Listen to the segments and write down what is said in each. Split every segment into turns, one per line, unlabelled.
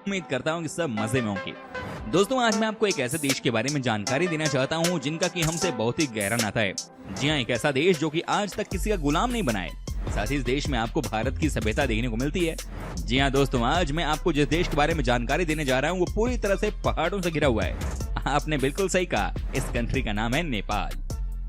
उम्मीद करता हूँ कि सब मजे में होंगे। दोस्तों, आज मैं आपको एक ऐसे देश के बारे में जानकारी देना चाहता हूँ जिनका कि हमसे बहुत ही गहरा नाता है। जी हाँ, एक ऐसा देश जो कि आज तक किसी का गुलाम नहीं बना है। साथ ही इस देश में आपको भारत की सभ्यता देखने को मिलती है। जी हाँ दोस्तों, आज मैं आपको जिस देश के बारे में जानकारी देने जा रहा हूँ वो पूरी तरह से पहाड़ों से घिरा हुआ है। आपने बिल्कुल सही कहा, इस कंट्री का नाम है नेपाल।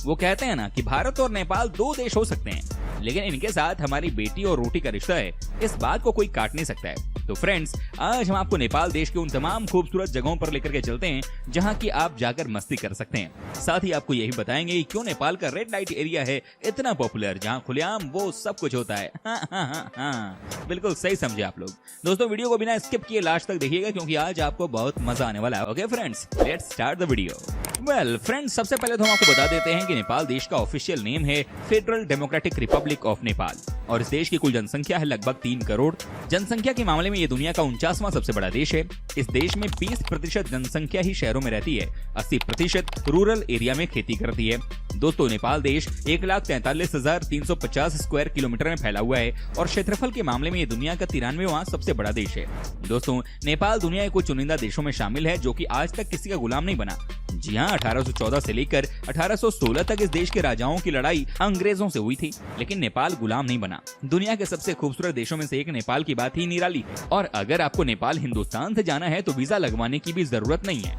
वो कहते हैं ना कि भारत और नेपाल दो देश हो सकते हैं, लेकिन इनके साथ हमारी बेटी और रोटी का रिश्ता है, इस बात को कोई काट नहीं सकता है। तो फ्रेंड्स, आज हम आपको नेपाल देश के उन तमाम खूबसूरत जगहों पर लेकर के चलते हैं जहां की आप जाकर मस्ती कर सकते हैं। साथ ही आपको यही बताएंगे कि क्यों नेपाल का रेड लाइट एरिया है इतना पॉपुलर, जहां खुलेआम वो सब कुछ होता है। हाँ, बिल्कुल सही समझे आप लोग। दोस्तों, वीडियो को बिना स्किप किए लास्ट तक देखिएगा क्योंकि आज आपको बहुत मजा आने वाला है। Okay friends, let's start the video. Well friends, सबसे पहले तो हम आपको बता देते हैं कि नेपाल देश का ऑफिशियल नेम है federal democratic Republic of Nepal और इस देश की कुल जनसंख्या है लगभग 3 करोड़। जनसंख्या के मामले में ये दुनिया का 49वां सबसे बड़ा देश है। इस देश में 20% जनसंख्या ही शहरों में रहती है, 80% रूरल एरिया में खेती करती है। दोस्तों, नेपाल देश 1,43,350 स्क्वायर किलोमीटर में फैला हुआ है और क्षेत्रफल के मामले में ये दुनिया का 93वां सबसे बड़ा देश है। दोस्तों, नेपाल दुनिया के कुछ चुनिंदा देशों में शामिल है जो कि आज तक किसी का गुलाम नहीं बना। जी हाँ, 1814 से लेकर 1816 तक इस देश के राजाओं की लड़ाई अंग्रेजों से हुई थी, लेकिन नेपाल गुलाम नहीं बना। दुनिया के सबसे खूबसूरत देशों में से एक नेपाल की बात ही निराली है और अगर आपको नेपाल हिंदुस्तान से जाना है तो वीजा लगवाने की भी जरूरत नहीं है।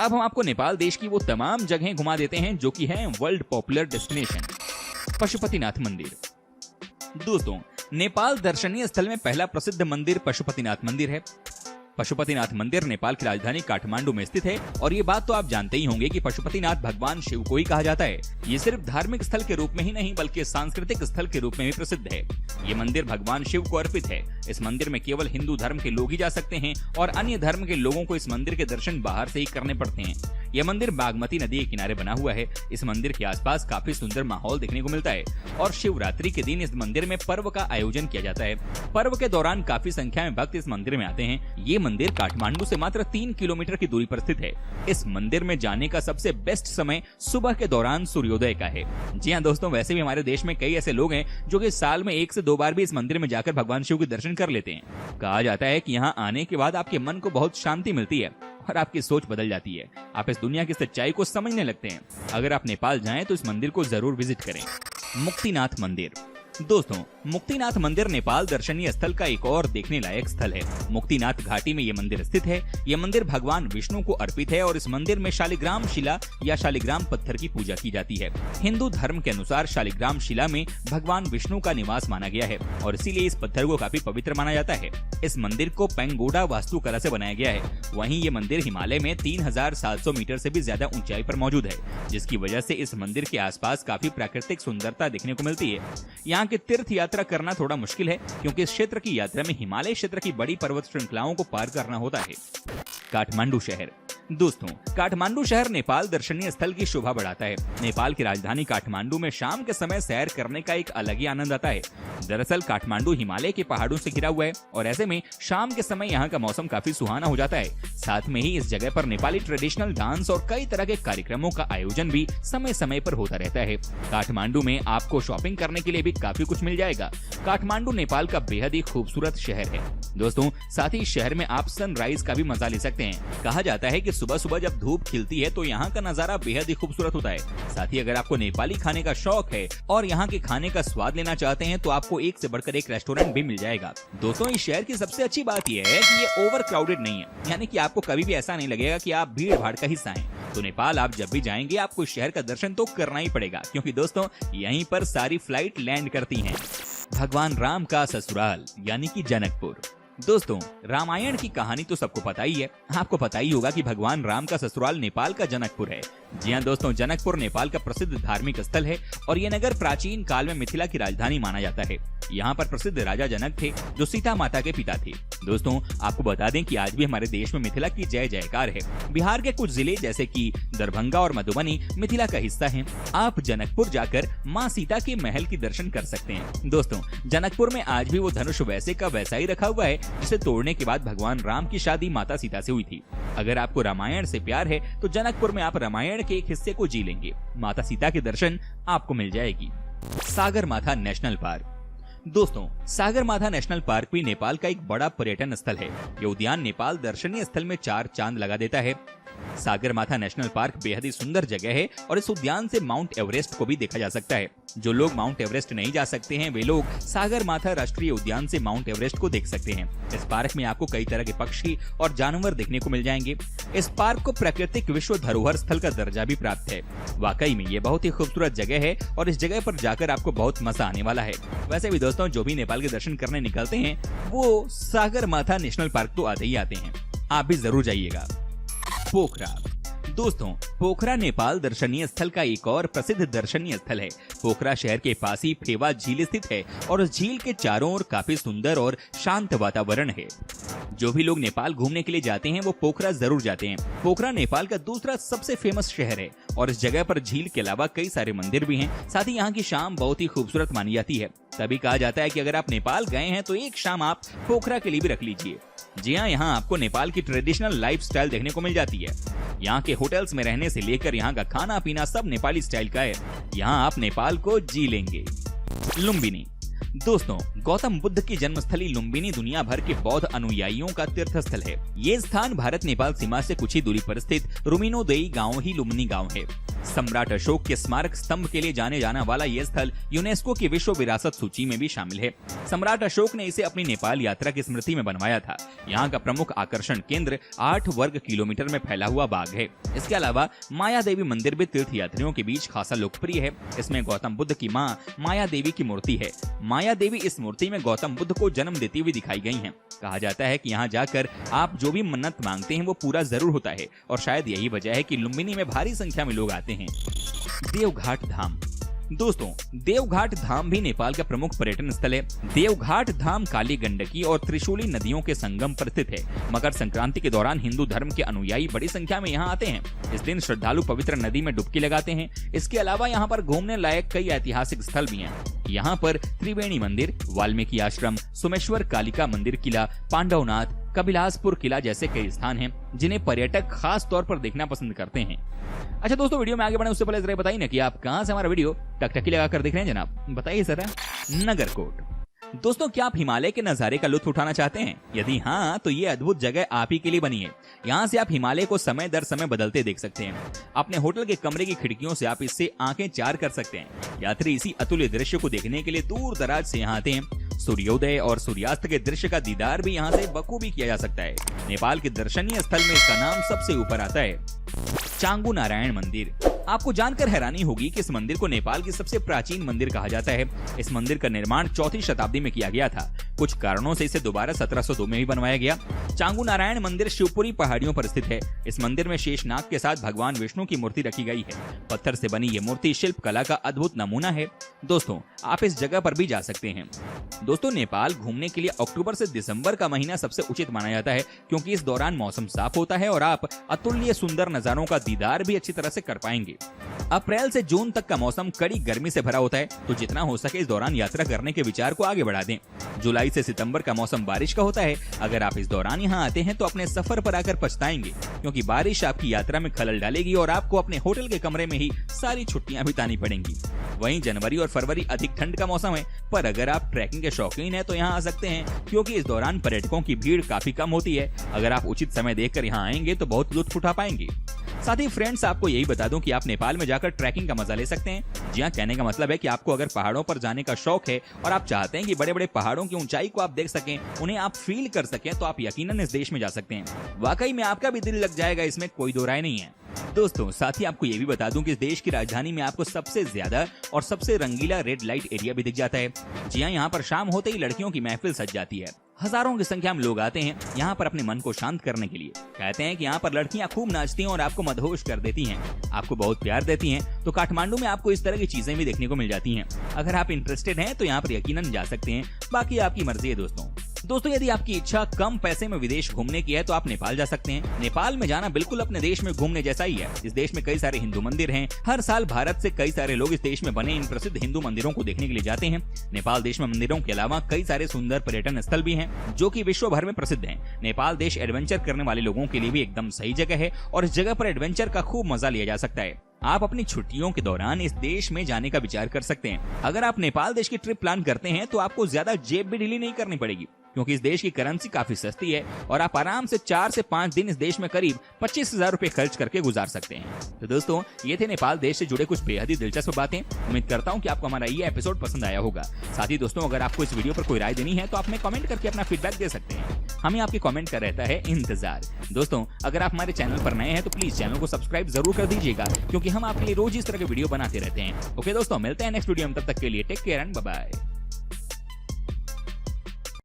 अब हम आपको नेपाल देश की वो तमाम जगहें घुमा देते हैं जो कि है वर्ल्ड पॉपुलर डेस्टिनेशन। पशुपतिनाथ मंदिर। दोस्तों, नेपाल दर्शनीय स्थल में पहला प्रसिद्ध मंदिर पशुपतिनाथ मंदिर है। पशुपतिनाथ मंदिर नेपाल की राजधानी काठमांडू में स्थित है और ये बात तो आप जानते ही होंगे कि पशुपतिनाथ भगवान शिव को ही कहा जाता है। ये सिर्फ धार्मिक स्थल के रूप में ही नहीं बल्कि सांस्कृतिक स्थल के रूप में भी प्रसिद्ध है। ये मंदिर भगवान शिव को अर्पित है। इस मंदिर में केवल हिंदू धर्म के लोग ही जा सकते हैं और अन्य धर्म के लोगों को इस मंदिर के दर्शन बाहर से ही करने पड़ते हैं। यह मंदिर बागमती नदी के किनारे बना हुआ है। इस मंदिर के आसपास काफी सुंदर माहौल देखने को मिलता है और शिवरात्रि के दिन इस मंदिर में पर्व का आयोजन किया जाता है। पर्व के दौरान काफी संख्या में भक्त इस मंदिर में आते हैं। ये मंदिर काठमांडू से मात्र 3 किलोमीटर की दूरी पर स्थित है। इस मंदिर में जाने का सबसे बेस्ट समय सुबह के दौरान सूर्योदय का है। जी हाँ दोस्तों, वैसे भी हमारे देश में कई ऐसे लोग हैं जो कि साल में 1 से 2 बार भी इस मंदिर में जाकर भगवान शिव के दर्शन कर लेते हैं। कहा जाता है कि यहाँ आने के बाद आपके मन को बहुत शांति मिलती है और आपकी सोच बदल जाती है। आप इस दुनिया की सच्चाई को समझने लगते हैं। अगर आप नेपाल जाएं तो इस मंदिर को जरूर विजिट करें। मुक्तिनाथ मंदिर। दोस्तों, मुक्तिनाथ मंदिर नेपाल दर्शनीय स्थल का एक और देखने लायक स्थल है। मुक्तिनाथ घाटी में ये मंदिर स्थित है। ये मंदिर भगवान विष्णु को अर्पित है और इस मंदिर में शालिग्राम शिला या शालिग्राम पत्थर की पूजा की जाती है। हिंदू धर्म के अनुसार शालिग्राम शिला में भगवान विष्णु का निवास माना गया है और इसीलिए इस पत्थर को काफी पवित्र माना जाता है। इस मंदिर को पेंगोडा वास्तुकला से बनाया गया है। वहीं ये मंदिर हिमालय में 3700 मीटर से भी ज्यादा ऊंचाई पर मौजूद है, जिसकी वजह से इस मंदिर के आसपास काफी प्राकृतिक सुंदरता देखने को मिलती है। यहाँ की तीर्थ यात्रा करना थोड़ा मुश्किल है क्योंकि इस क्षेत्र की यात्रा में हिमालय क्षेत्र की बड़ी पर्वत श्रृंखलाओं को पार करना होता है। काठमांडू शहर। दोस्तों, काठमांडू शहर नेपाल दर्शनीय स्थल की शोभा बढ़ाता है। नेपाल की राजधानी काठमांडू में शाम के समय सैर करने का एक अलग ही आनंद आता है। दरअसल काठमांडू हिमालय के पहाड़ों से घिरा हुआ है और ऐसे में शाम के समय यहाँ का मौसम काफी सुहाना हो जाता है। साथ में ही इस जगह पर नेपाली ट्रेडिशनल डांस और कई तरह के कार्यक्रमों का आयोजन भी समय समय पर होता रहता है। काठमांडू में आपको शॉपिंग करने के लिए भी काफी कुछ मिल जाएगा। काठमांडू नेपाल का बेहद ही खूबसूरत शहर है। दोस्तों, साथ ही शहर में आप सनराइज का भी मजा ले सकते हैं। कहा जाता है कि सुबह सुबह जब धूप खिलती है तो यहाँ का नजारा बेहद ही खूबसूरत होता है। साथ ही अगर आपको नेपाली खाने का शौक है और यहाँ के खाने का स्वाद लेना चाहते हैं तो आपको एक से बढ़कर एक रेस्टोरेंट भी मिल जाएगा। दोस्तों, इस शहर की सबसे अच्छी बात यह है कि ये ओवर क्राउडेड नहीं है, यानी कि आपको कभी भी ऐसा नहीं लगेगा कि आप भीड़ भाड़ का हिस्सा हैं। तो नेपाल आप जब भी जाएंगे आपको इस शहर का दर्शन तो करना ही पड़ेगा क्योंकि दोस्तों यहीं पर सारी फ्लाइट लैंड करती हैं। भगवान राम का ससुराल यानी कि जनकपुर। दोस्तों, रामायण की कहानी तो सबको पता ही है। आपको पता ही होगा कि भगवान राम का ससुराल नेपाल का जनकपुर है। जी हाँ दोस्तों, जनकपुर नेपाल का प्रसिद्ध धार्मिक स्थल है और ये नगर प्राचीन काल में मिथिला की राजधानी माना जाता है। यहाँ पर प्रसिद्ध राजा जनक थे जो सीता माता के पिता थे। दोस्तों, आपको बता दें कि आज भी हमारे देश में मिथिला की जय जयकार है। बिहार के कुछ जिले जैसे कि दरभंगा और मधुबनी मिथिला का हिस्सा हैं। आप जनकपुर जाकर माँ सीता के महल की दर्शन कर सकते हैं। दोस्तों, जनकपुर में आज भी वो धनुष वैसे का वैसा ही रखा हुआ है जिसे तोड़ने के बाद भगवान राम की शादी माता सीता से हुई थी। अगर आपको रामायण से प्यार है तो जनकपुर में आप रामायण के एक हिस्से को जी लेंगे। माता सीता के दर्शन आपको मिल जाएगी। Sagarmatha national park. दोस्तों, सागरमाथा नेशनल पार्क भी नेपाल का एक बड़ा पर्यटन स्थल है। ये उद्यान नेपाल दर्शनीय स्थल में 4 चांद लगा देता है। सागरमाथा नेशनल पार्क बेहद ही सुंदर जगह है और इस उद्यान से माउंट एवरेस्ट को भी देखा जा सकता है। जो लोग माउंट एवरेस्ट नहीं जा सकते हैं, वे लोग सागरमाथा राष्ट्रीय उद्यान से माउंट एवरेस्ट को देख सकते हैं। इस पार्क में आपको कई तरह के पक्षी और जानवर देखने को मिल जाएंगे। इस पार्क को प्राकृतिक विश्व धरोहर स्थल का दर्जा भी प्राप्त है। वाकई में ये बहुत ही खूबसूरत जगह है और इस जगह पर जाकर आपको बहुत मजा आने वाला है। वैसे भी दोस्तों, जो भी नेपाल के दर्शन करने निकलते हैं वो सागरमाथा नेशनल पार्क तो आते ही आते हैं। आप भी जरूर जाइएगा। पोखरा। दोस्तों, पोखरा नेपाल दर्शनीय स्थल का एक और प्रसिद्ध दर्शनीय स्थल है। पोखरा शहर के पास ही फेवा झील स्थित है और उस झील के चारों ओर काफी सुंदर और शांत वातावरण है। जो भी लोग नेपाल घूमने के लिए जाते हैं वो पोखरा जरूर जाते हैं। पोखरा नेपाल का दूसरा सबसे फेमस शहर है और इस जगह पर झील के अलावा कई सारे मंदिर भी हैं। साथ ही यहाँ की शाम बहुत ही खूबसूरत मानी जाती है। तभी कहा जाता है कि अगर आप नेपाल गए हैं तो एक शाम आप पोखरा के लिए भी रख लीजिए। जी हाँ, यहाँ आपको नेपाल की ट्रेडिशनल लाइफस्टाइल देखने को मिल जाती है। यहाँ के होटल्स में रहने से लेकर यहाँ का खाना पीना सब नेपाली स्टाइल का है। यहाँ आप नेपाल को जी लेंगे। लुम्बिनी। दोस्तों, गौतम बुद्ध की जन्मस्थली लुम्बिनी दुनिया भर के बौद्ध अनुयायियों का तीर्थ स्थल है। ये स्थान भारत नेपाल सीमा से कुछ ही दूरी पर स्थित रुमिनोदेई गांव ही लुम्बिनी गांव है। सम्राट अशोक के स्मारक स्तंभ के लिए जाने जाना वाला यह स्थल यूनेस्को की विश्व विरासत सूची में भी शामिल है। सम्राट अशोक ने इसे अपनी नेपाल यात्रा की स्मृति में बनवाया था। यहाँ का प्रमुख आकर्षण केंद्र 8 वर्ग किलोमीटर में फैला हुआ बाग है। इसके अलावा माया देवी मंदिर भी तीर्थ यात्रियों के बीच खासा लोकप्रिय है। इसमें गौतम बुद्ध की माँ माया देवी की मूर्ति है। माया देवी इस मूर्ति में गौतम बुद्ध को जन्म देती हुई दिखाई गई हैं। कहा जाता है कि यहाँ जाकर आप जो भी मन्नत मांगते हैं वो पूरा जरूर होता है और शायद यही वजह है कि लुम्बिनी में भारी संख्या में लोग आते हैं। देवघाट धाम। दोस्तों, देवघाट धाम भी नेपाल का प्रमुख पर्यटन स्थल है। देवघाट धाम काली गंडकी और त्रिशूली नदियों के संगम पर स्थित है। मकर संक्रांति के दौरान हिंदू धर्म के अनुयायी बड़ी संख्या में यहाँ आते हैं। इस दिन श्रद्धालु पवित्र नदी में डुबकी लगाते हैं। इसके अलावा यहाँ पर घूमने लायक कई ऐतिहासिक स्थल भी हैं। यहाँ पर त्रिवेणी मंदिर, वाल्मीकि आश्रम, सोमेश्वर कालिका मंदिर किला, पांडवनाथ, कपिलासपुर किला जैसे कई स्थान हैं जिन्हें पर्यटक खास तौर पर देखना पसंद करते हैं। अच्छा दोस्तों, वीडियो में आगे बढ़ने उससे पहले जरा बताइए ना कि आप कहां से हमारा वीडियो टकटकी लगाकर देख रहे हैं जनाब, बताइए जरा। नगरकोट। दोस्तों, क्या आप हिमालय के नजारे का लुत्फ उठाना चाहते हैं? यदि हाँ, तो ये अद्भुत जगह आप ही के लिए बनी है। यहाँ से आप हिमालय को समय दर समय बदलते देख सकते हैं। अपने होटल के कमरे की खिड़कियों से आप इससे आंखें चार कर सकते हैं। यात्री इसी अतुल्य दृश्य को देखने के लिए दूर दराज से यहाँ आते हैं। सूर्योदय और सूर्यास्त के दृश्य का दीदार भी यहाँ से बखूबी किया जा सकता है। नेपाल के दर्शनीय स्थल में इसका नाम सबसे ऊपर आता है। चांगू नारायण मंदिर। आपको जानकर हैरानी होगी कि इस मंदिर को नेपाल की सबसे प्राचीन मंदिर कहा जाता है। इस मंदिर का निर्माण 4वीं शताब्दी में किया गया था। कुछ कारणों से इसे दोबारा 1702 में भी बनवाया गया। चांगू नारायण मंदिर शिवपुरी पहाड़ियों पर स्थित है। इस मंदिर में शेषनाग के साथ भगवान विष्णु की मूर्ति रखी गई है। पत्थर से बनी ये मूर्ति शिल्प कला का अद्भुत नमूना है। दोस्तों, आप इस जगह पर भी जा सकते हैं। दोस्तों, नेपाल घूमने के लिए अक्टूबर से दिसंबर का महीना सबसे उचित माना जाता है, क्योंकि इस दौरान मौसम साफ होता है और आप अतुल्य सुंदर नजारों का दीदार भी अच्छी तरह से कर पाएंगे। अप्रैल से जून तक का मौसम कड़ी गर्मी से भरा होता है, तो जितना हो सके इस दौरान यात्रा करने के विचार को आगे बढ़ा दें। जुलाई से सितंबर का मौसम बारिश का होता है। अगर आप इस दौरान यहाँ आते हैं तो अपने सफर पर आकर पछताएंगे, क्योंकि बारिश आपकी यात्रा में खलल डालेगी और आपको अपने होटल के कमरे में ही सारी छुट्टियां बितानी पड़ेंगी। वहीं जनवरी और फरवरी अधिक ठंड का मौसम है, पर अगर आप ट्रैकिंग के शौकीन हैं तो यहाँ आ सकते हैं, क्योंकि इस दौरान पर्यटकों की भीड़ काफी कम होती है। अगर आप उचित समय देखकर यहाँ आएंगे तो बहुत लुत्फ उठा पाएंगे। साथ ही फ्रेंड्स, आपको यही बता दूं कि आप नेपाल में जाकर ट्रैकिंग का मजा ले सकते हैं। जी हाँ, कहने का मतलब है कि आपको अगर पहाड़ों पर जाने का शौक है और आप चाहते हैं कि बड़े बड़े पहाड़ों की ऊंचाई को आप देख सकें, उन्हें आप फील कर सकें, तो आप यकीनन इस देश में जा सकते हैं। वाकई में आपका भी दिल लग जाएगा, इसमें कोई दो राय नहीं है। दोस्तों, साथ ही आपको ये भी बता दूं कि इस देश की राजधानी में आपको सबसे ज्यादा और सबसे रंगीला रेड लाइट एरिया भी दिख जाता है। जी हाँ, यहाँ पर शाम होते ही लड़कियों की महफिल सज जाती है। हजारों की संख्या में लोग आते हैं यहाँ पर अपने मन को शांत करने के लिए। कहते हैं कि यहाँ पर लड़कियाँ खूब नाचती हैं और आपको मदहोश कर देती हैं, आपको बहुत प्यार देती हैं। तो काठमांडू में आपको इस तरह की चीजें भी देखने को मिल जाती हैं। अगर आप इंटरेस्टेड हैं तो यहाँ पर यकीनन जा सकते हैं, बाकी आपकी मर्जी है। दोस्तों, यदि आपकी इच्छा कम पैसे में विदेश घूमने की है तो आप नेपाल जा सकते हैं। नेपाल में जाना बिल्कुल अपने देश में घूमने जैसा ही है। इस देश में कई सारे हिंदू मंदिर हैं। हर साल भारत से कई सारे लोग इस देश में बने इन प्रसिद्ध हिंदू मंदिरों को देखने के लिए जाते हैं। नेपाल देश में मंदिरों के अलावा कई सारे सुंदर पर्यटन स्थल भी हैं, जो कि विश्व भर में प्रसिद्ध हैं। नेपाल देश एडवेंचर करने वाले लोगों के लिए भी एकदम सही जगह है और इस जगह पर एडवेंचर का खूब मजा लिया जा सकता है। आप अपनी छुट्टियों के दौरान इस देश में जाने का विचार कर सकते हैं। अगर आप नेपाल देश की ट्रिप प्लान करते हैं तो आपको ज्यादा जेब भी ढीली नहीं करनी पड़ेगी, क्योंकि इस देश की करेंसी काफी सस्ती है और आप आराम से 4 से 5 दिन इस देश में करीब 25,000 रुपए खर्च करके गुजार सकते हैं। तो दोस्तों, ये थे नेपाल देश से जुड़े कुछ बेहद ही दिलचस्प बातें। उम्मीद करता हूँ कि आपको हमारा ये एपिसोड पसंद आया होगा। साथ ही दोस्तों, अगर आपको इस वीडियो पर कोई राय देनी है तो आप हमें कमेंट करके अपना फीडबैक दे सकते हैं। हमें आपके कमेंट का रहता है इंतजार। दोस्तों, अगर आप हमारे चैनल पर नए हैं तो प्लीज चैनल को सब्सक्राइब जरूर कर दीजिएगा, क्योंकि हम आपके लिए रोज इस तरह के वीडियो बनाते रहते हैं। ओके दोस्तों, मिलते हैं नेक्स्ट वीडियो में। तब तक के लिए take care and bye bye.